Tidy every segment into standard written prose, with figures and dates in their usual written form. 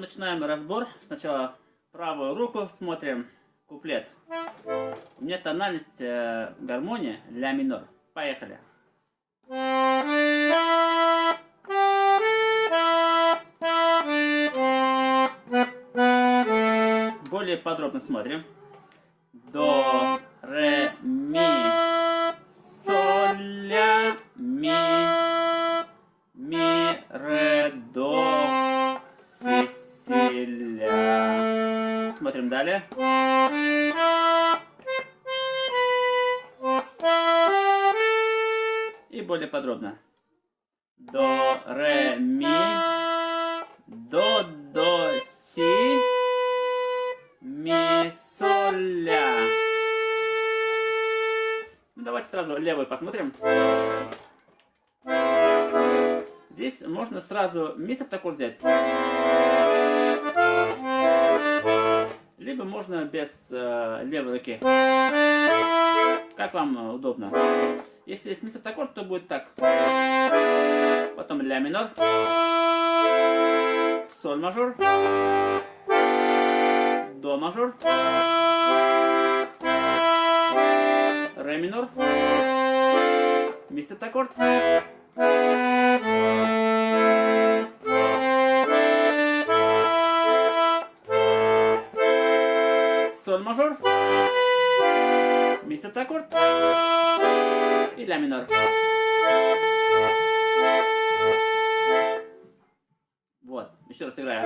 начинаем разбор. Сначала правую руку смотрим, куплет. У меня тональность гармонии ля минор. Поехали. Более подробно смотрим. До, ре, ми, соль, ля, ми, ре, до, си, ля. Смотрим далее. И более подробно. До, ре, ми, до, си, ми, соль, ля. Ну, давайте сразу левую посмотрим. Здесь можно сразу ми септаккорд взять. Либо можно без левой руки. Как вам удобно. Если есть ми септаккорд, то будет так. Потом ля минор. Соль мажор. До мажор. Ре минор. Ми септаккорд. Соль мажор. Ми септаккорд. И ля минор. Вот, еще раз играю.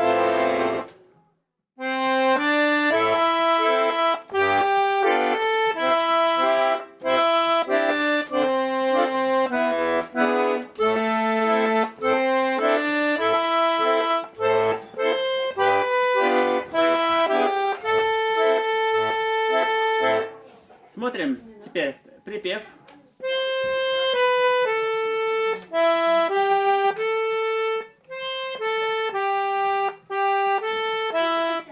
Смотрим теперь припев.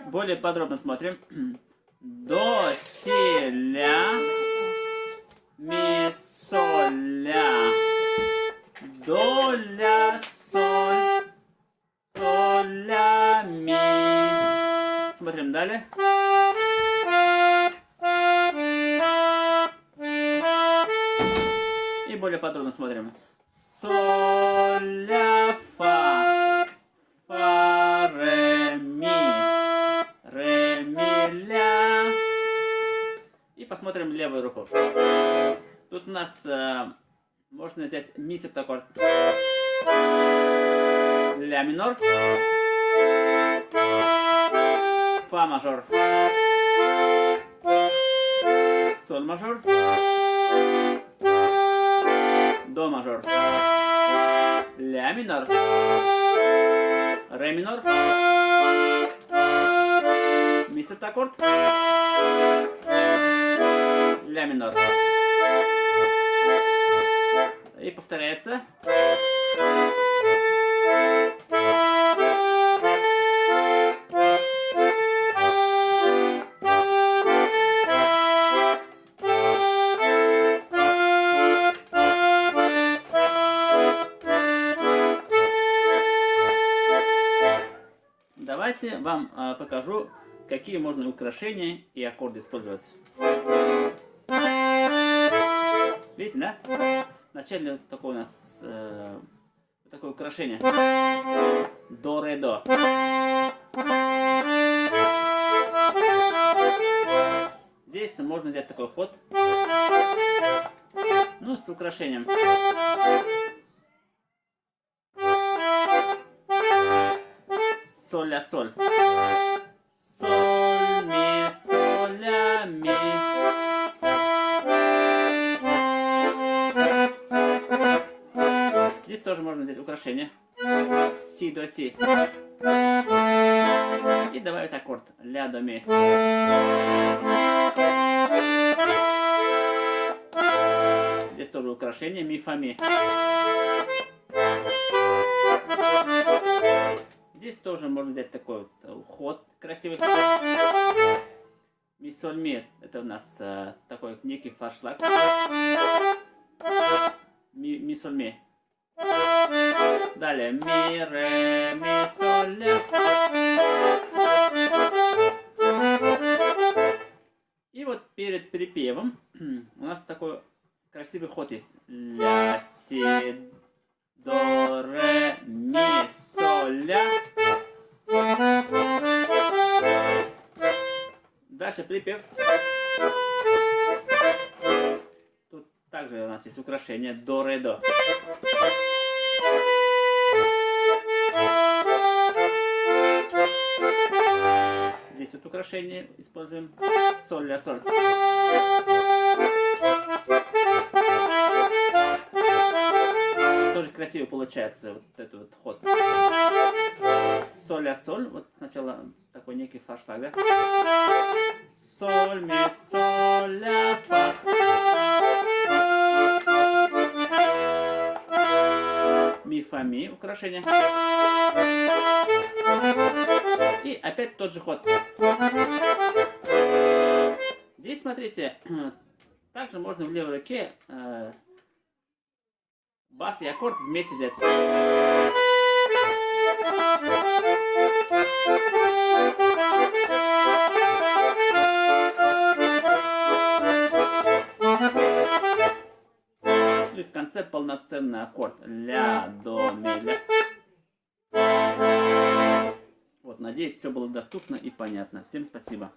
Более подробно смотрим. До, си, ля, ми, соль, ля, до, ля, соль, соль, ля, ми. Смотрим далее. И более подробно смотрим. Соль, ля, фа, фа, ре, ми, ля. И посмотрим левую руку. Тут у нас можно взять ми септаккорд. Ля минор. Фа мажор. Соль мажор. До мажор. Ля минор. Ре минор. Ми септаккорд. Ля минор. И повторяется. Давайте вам покажу, какие можно украшения и аккорды использовать. Видите, да? Вначале такое у нас такое украшение. До, ре, до. Здесь можно взять такой ход. Ну, с украшением. Соль, ля, соль. Соль, ми, соль, ля, ми. Здесь тоже можно взять украшение. Си, до, си. И добавить аккорд. Ля, до, ми. Здесь тоже украшение. Ми, фа, ми. Здесь тоже можно взять такой вот ход красивый. Ми, соль, ми. Это у нас такой некий форшлаг. Ми, соль, ми. Далее ми, ре, ми, соль, ля. И вот перед припевом у нас такой красивый ход есть. Ля, си, до, ре, ми, соль, ля. Дальше припев. Тут также у нас есть украшение до, ре, до. Здесь вот украшение используем. Соль, ля, соль. Тоже красиво получается вот этот вот ход. Соль, ля, соль. Вот сначала такой некий форштаг, да? Соль, ми, соль, ля, фа. Ми, фа, ми. Украшение. И опять тот же ход. Здесь, смотрите, также можно в левой руке бас и аккорд вместе взять. И в конце полноценный аккорд. Ля, до, ми, ля. Вот, надеюсь, все было доступно и понятно. Всем спасибо.